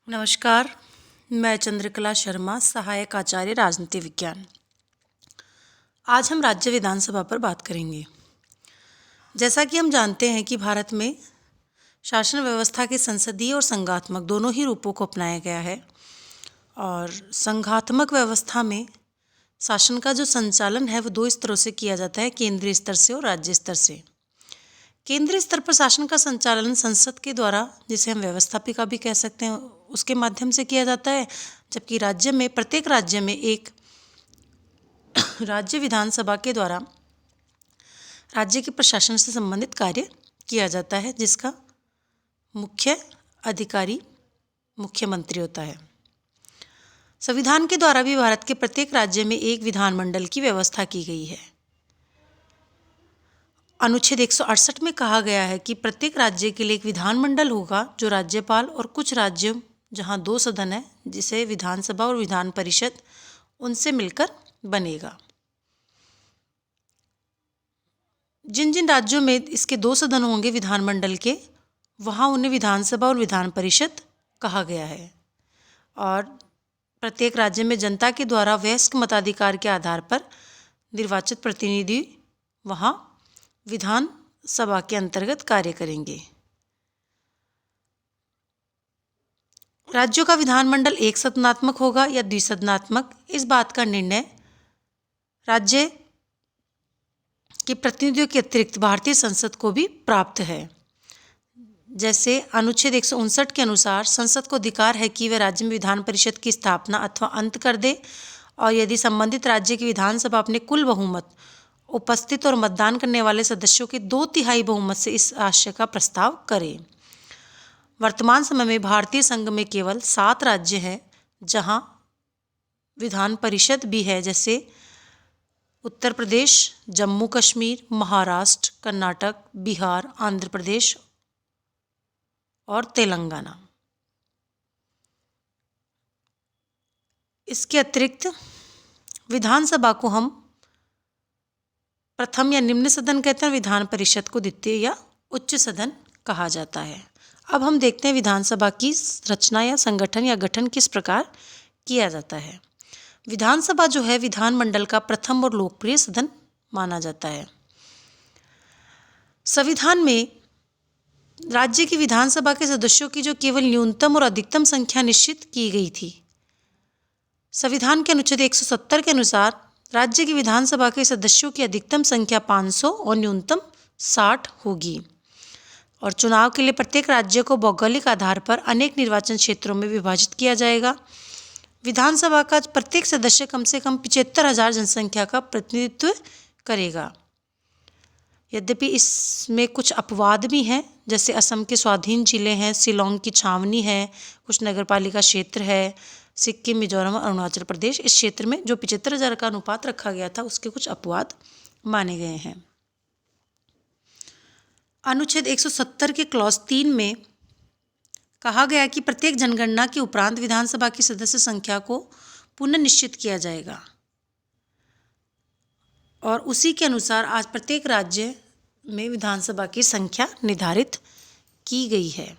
नमस्कार, मैं चंद्रकला शर्मा, सहायक आचार्य राजनीति विज्ञान। आज हम राज्य विधानसभा पर बात करेंगे। जैसा कि हम जानते हैं कि भारत में शासन व्यवस्था के संसदीय और संघात्मक दोनों ही रूपों को अपनाया गया है और संघात्मक व्यवस्था में शासन का जो संचालन है वो दो स्तरों से किया जाता है, केंद्रीय स्तर से और राज्य स्तर से। केंद्रीय स्तर पर शासन का संचालन संसद के द्वारा, जिसे हम व्यवस्थापिका भी कह सकते हैं, उसके माध्यम से किया जाता है, जबकि राज्य में प्रत्येक राज्य में एक राज्य विधानसभा के द्वारा राज्य के प्रशासन से संबंधित कार्य किया जाता है, जिसका मुख्य अधिकारी मुख्यमंत्री होता है। संविधान के द्वारा भी भारत के प्रत्येक राज्य में एक विधानमंडल की व्यवस्था की गई है। अनुच्छेद 168 में कहा गया है कि प्रत्येक राज्य के लिए एक विधानमंडल होगा, जो राज्यपाल और कुछ राज्यों जहां दो सदन है, जिसे विधानसभा और विधान परिषद, उनसे मिलकर बनेगा। जिन जिन राज्यों में इसके दो सदन होंगे विधानमंडल के, वहां उन्हें विधानसभा और विधान परिषद कहा गया है। और प्रत्येक राज्य में जनता के द्वारा वयस्क मताधिकार के आधार पर निर्वाचित प्रतिनिधि वहां विधान सभा के अंतर्गत कार्य करेंगे। राज्यों का विधानमंडल एक सदनात्मक होगा या द्विसदनात्मक, इस बात का निर्णय राज्य के प्रतिनिधियों के अतिरिक्त भारतीय संसद को भी प्राप्त है। जैसे अनुच्छेद 159 के अनुसार संसद को अधिकार है कि वह राज्य में विधान परिषद की स्थापना अथवा अंत कर दे, और यदि संबंधित राज्य की विधानसभा अपने कुल बहुमत, उपस्थित और मतदान करने वाले सदस्यों के 2/3 बहुमत से इस आशय का प्रस्ताव करे। वर्तमान समय में भारतीय संघ में केवल 7 राज्य हैं जहां विधान परिषद भी है, जैसे उत्तर प्रदेश, जम्मू कश्मीर, महाराष्ट्र, कर्नाटक, बिहार, आंध्र प्रदेश और तेलंगाना। इसके अतिरिक्त विधानसभा को हम प्रथम या निम्न सदन कहते हैं, विधान परिषद को द्वितीय या उच्च सदन कहा जाता है। अब हम देखते हैं विधानसभा की रचना या संगठन या गठन किस प्रकार किया जाता है। विधानसभा जो है विधानमंडल का प्रथम और लोकप्रिय सदन माना जाता है। संविधान में राज्य की विधानसभा के सदस्यों की जो केवल न्यूनतम और अधिकतम संख्या निश्चित की गई थी। संविधान के अनुच्छेद 170 के अनुसार राज्य की विधानसभा के सदस्यों की अधिकतम संख्या 500 और न्यूनतम 60 होगी, और चुनाव के लिए प्रत्येक राज्य को भौगोलिक आधार पर अनेक निर्वाचन क्षेत्रों में विभाजित किया जाएगा। विधानसभा का प्रत्येक सदस्य कम से कम 75,000 जनसंख्या का प्रतिनिधित्व करेगा। यद्यपि इसमें कुछ अपवाद भी हैं, जैसे असम के स्वाधीन जिले हैं, शिलोंग की छावनी है, कुछ नगरपालिका क्षेत्र है, सिक्किम, मिजोरम और अरुणाचल प्रदेश। इस क्षेत्र में जो 75,000 का अनुपात रखा गया था, उसके कुछ अपवाद माने गए हैं। अनुच्छेद 170 के क्लॉज 3 में कहा गया कि प्रत्येक जनगणना के उपरांत विधानसभा की सदस्य संख्या को पुनः निश्चित किया जाएगा, और उसी के अनुसार आज प्रत्येक राज्य में विधानसभा की संख्या निर्धारित की गई है।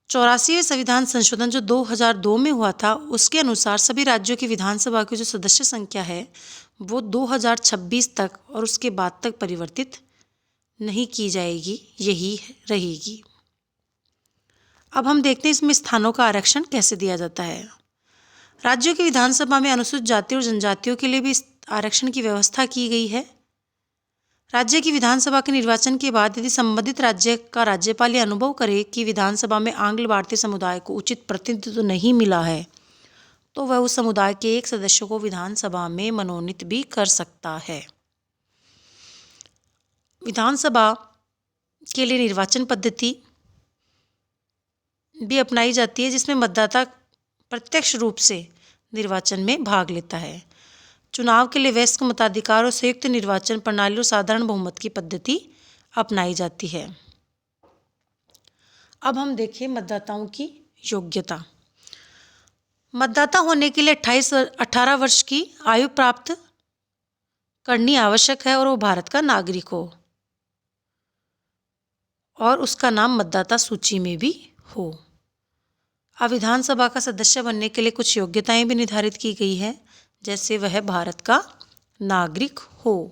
84वें संविधान संशोधन जो 2002 में हुआ था, उसके अनुसार सभी राज्यों की विधानसभा की जो सदस्य संख्या है वो 2026 तक और उसके बाद तक परिवर्तित नहीं की जाएगी, यही रहेगी। अब हम देखते हैं इसमें स्थानों का आरक्षण कैसे दिया जाता है। राज्यों की विधानसभा में अनुसूचित जाति और जनजातियों के लिए भी आरक्षण की व्यवस्था की गई है। राज्य की विधानसभा के निर्वाचन के बाद यदि संबंधित राज्य का राज्यपाल यह अनुभव करे कि विधानसभा में आंग्ल भारतीय समुदाय को उचित प्रतिनिधित्व नहीं मिला है, तो वह उस समुदाय के एक सदस्य को विधानसभा में मनोनीत भी कर सकता है। विधानसभा के लिए निर्वाचन पद्धति भी अपनाई जाती है, जिसमें मतदाता प्रत्यक्ष रूप से निर्वाचन में भाग लेता है। चुनाव के लिए वयस्क मताधिकार और संयुक्त निर्वाचन प्रणाली और साधारण बहुमत की पद्धति अपनाई जाती है। अब हम देखें मतदाताओं की योग्यता। मतदाता होने के लिए 18 वर्ष की आयु प्राप्त करनी आवश्यक है और वो भारत का नागरिक हो। और उसका नाम मतदाता सूची में भी हो। अब विधानसभा का सदस्य बनने के लिए कुछ योग्यताएं भी निर्धारित की गई है, जैसे वह भारत का नागरिक हो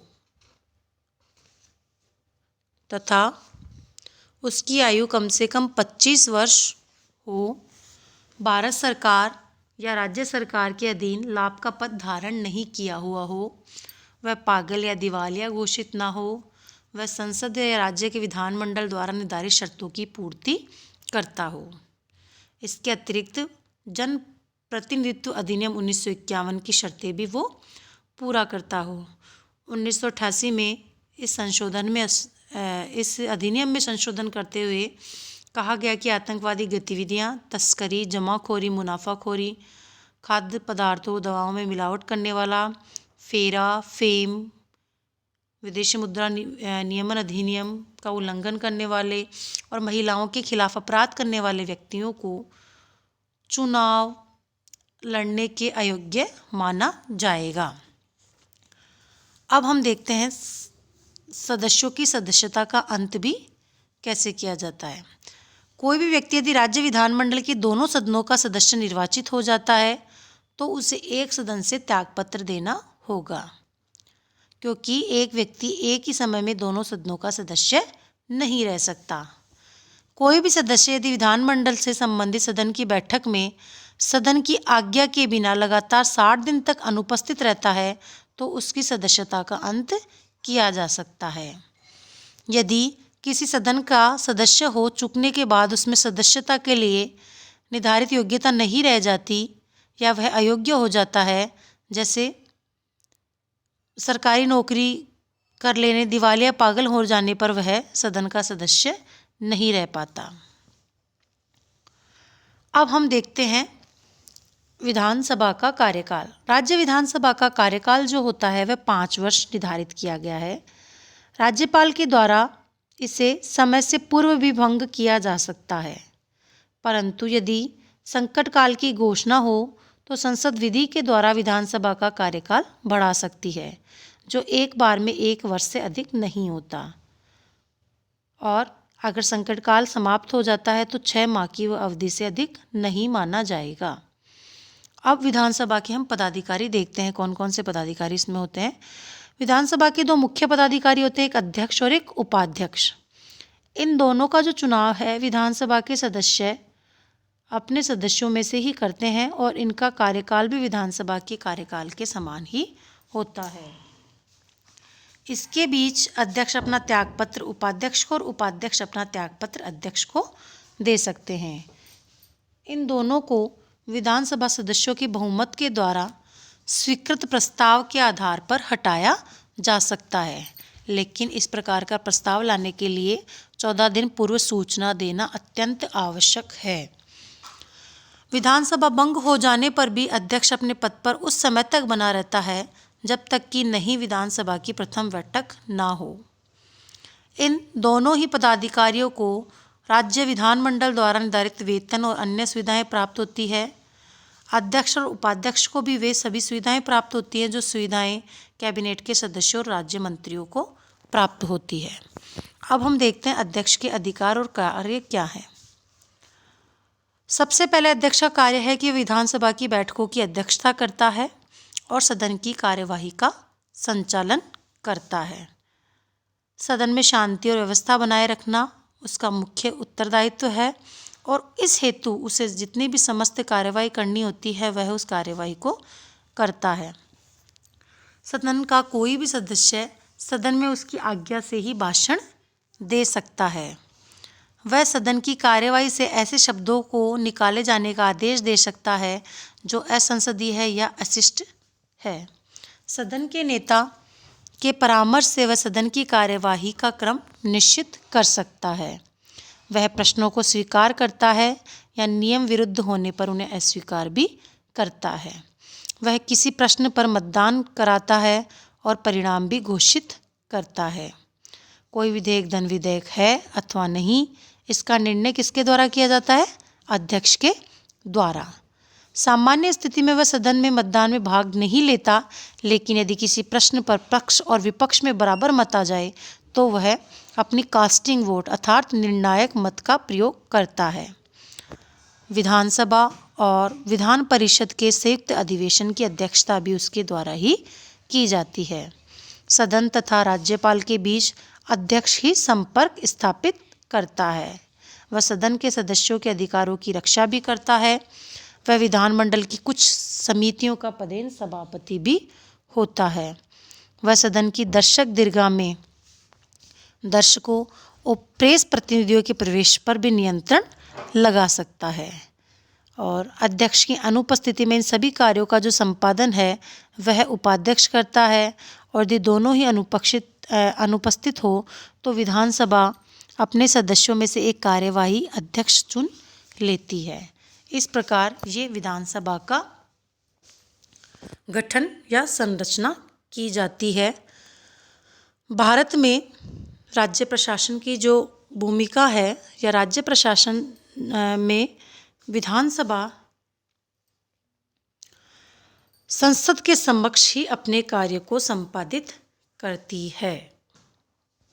तथा उसकी आयु कम से कम 25 वर्ष हो, भारत सरकार या राज्य सरकार के अधीन लाभ का पद धारण नहीं किया हुआ हो, वह पागल या दिवालिया घोषित ना हो, वह संसद या राज्य के विधानमंडल द्वारा निर्धारित शर्तों की पूर्ति करता हो। इसके अतिरिक्त जन प्रतिनिधित्व अधिनियम 1951 की शर्तें भी वो पूरा करता हो। 1988 में इस अधिनियम में संशोधन करते हुए कहा गया कि आतंकवादी गतिविधियां, तस्करी, जमाखोरी, मुनाफाखोरी, खाद्य पदार्थों, दवाओं में मिलावट करने वाला, फेरा, फेम, विदेशी मुद्रा नियमन अधिनियम का उल्लंघन करने वाले और महिलाओं के खिलाफ अपराध करने वाले व्यक्तियों को चुनाव लड़ने के अयोग्य माना जाएगा। अब हम देखते हैं सदस्यों की सदस्यता का अंत भी कैसे किया जाता है। कोई भी व्यक्ति यदि राज्य विधानमंडल के दोनों सदनों का सदस्य निर्वाचित हो जाता है तो उसे एक सदन से त्यागपत्र देना होगा, क्योंकि एक व्यक्ति एक ही समय में दोनों सदनों का सदस्य नहीं रह सकता। कोई भी सदस्य यदि विधानमंडल से संबंधित सदन की बैठक में सदन की आज्ञा के बिना लगातार 60 दिन तक अनुपस्थित रहता है तो उसकी सदस्यता का अंत किया जा सकता है। यदि किसी सदन का सदस्य हो चुकने के बाद उसमें सदस्यता के लिए निर्धारित योग्यता नहीं रह जाती या वह अयोग्य हो जाता है, जैसे सरकारी नौकरी कर लेने, दिवालिया, पागल हो जाने पर वह सदन का सदस्य नहीं रह पाता। अब हम देखते हैं विधानसभा का कार्यकाल। राज्य विधानसभा का कार्यकाल जो होता है वह 5 वर्ष निर्धारित किया गया है। राज्यपाल के द्वारा इसे समय से पूर्व भी भंग किया जा सकता है, परंतु यदि संकट काल की घोषणा हो तो संसद विधि के द्वारा विधानसभा का कार्यकाल बढ़ा सकती है, जो एक बार में 1 वर्ष से अधिक नहीं होता। और अगर संकट काल समाप्त हो जाता है तो 6 माह की अवधि से अधिक नहीं माना जाएगा। अब विधानसभा के हम पदाधिकारी देखते हैं, कौन कौन से पदाधिकारी इसमें होते हैं। विधानसभा के 2 मुख्य पदाधिकारी होते हैं, एक अध्यक्ष और एक उपाध्यक्ष। इन दोनों का जो चुनाव है विधानसभा के सदस्य अपने सदस्यों में से ही करते हैं और इनका कार्यकाल भी विधानसभा के कार्यकाल के समान ही होता है। इसके बीच अध्यक्ष अपना त्यागपत्र उपाध्यक्ष को और उपाध्यक्ष अपना त्यागपत्र अध्यक्ष को दे सकते हैं। इन दोनों को विधानसभा सदस्यों के बहुमत के द्वारा स्वीकृत प्रस्ताव के आधार पर हटाया जा सकता है, लेकिन इस प्रकार का प्रस्ताव लाने के लिए 14 दिन पूर्व सूचना देना अत्यंत आवश्यक है। विधानसभा भंग हो जाने पर भी अध्यक्ष अपने पद पर उस समय तक बना रहता है जब तक कि नई विधानसभा की प्रथम बैठक ना हो। इन दोनों ही पदाधिकारियों को राज्य विधानमंडल द्वारा निर्धारित वेतन और अन्य सुविधाएं प्राप्त होती है। अध्यक्ष और उपाध्यक्ष को भी वे सभी सुविधाएं प्राप्त होती हैं जो सुविधाएं कैबिनेट के सदस्यों और राज्य मंत्रियों को प्राप्त होती है। अब हम देखते हैं अध्यक्ष के अधिकार और कार्य क्या है। सबसे पहले अध्यक्ष का कार्य है कि विधानसभा की बैठकों की अध्यक्षता करता है और सदन की कार्यवाही का संचालन करता है। सदन में शांति और व्यवस्था बनाए रखना उसका मुख्य उत्तरदायित्व है और इस हेतु उसे जितनी भी समस्त कार्यवाही करनी होती है वह उस कार्यवाही को करता है। सदन का कोई भी सदस्य सदन में उसकी आज्ञा से ही भाषण दे सकता है। वह सदन की कार्यवाही से ऐसे शब्दों को निकाले जाने का आदेश दे सकता है जो असंसदीय है या अशिष्ट है। सदन के नेता के परामर्श से वह सदन की कार्यवाही का क्रम निश्चित कर सकता है। वह प्रश्नों को स्वीकार करता है या नियम विरुद्ध होने पर उन्हें अस्वीकार भी करता है। वह किसी प्रश्न पर मतदान कराता है और परिणाम भी घोषित करता है। कोई विधेयक धन विधेयक है अथवा नहीं, इसका निर्णय किसके द्वारा किया जाता है? अध्यक्ष के द्वारा। सामान्य स्थिति में वह सदन में मतदान में भाग नहीं लेता, लेकिन यदि किसी प्रश्न पर पक्ष और विपक्ष में बराबर मत आ जाए तो वह अपनी कास्टिंग वोट अर्थात निर्णायक मत का प्रयोग करता है। विधानसभा और विधान परिषद के संयुक्त अधिवेशन की अध्यक्षता भी उसके द्वारा ही की जाती है। सदन तथा राज्यपाल के बीच अध्यक्ष ही संपर्क स्थापित करता है। वह सदन के सदस्यों के अधिकारों की रक्षा भी करता है। वह विधानमंडल की कुछ समितियों का पदेन सभापति भी होता है। वह सदन की दर्शक दीर्घा में दर्शकों और प्रेस प्रतिनिधियों के प्रवेश पर भी नियंत्रण लगा सकता है। और अध्यक्ष की अनुपस्थिति में इन सभी कार्यों का जो संपादन है वह उपाध्यक्ष करता है, और यदि दोनों ही अनुपस्थित हो तो विधानसभा अपने सदस्यों में से एक कार्यवाही अध्यक्ष चुन लेती है। इस प्रकार ये विधानसभा का गठन या संरचना की जाती है। भारत में राज्य प्रशासन की जो भूमिका है या राज्य प्रशासन में विधानसभा संसद के समक्ष ही अपने कार्य को संपादित करती है।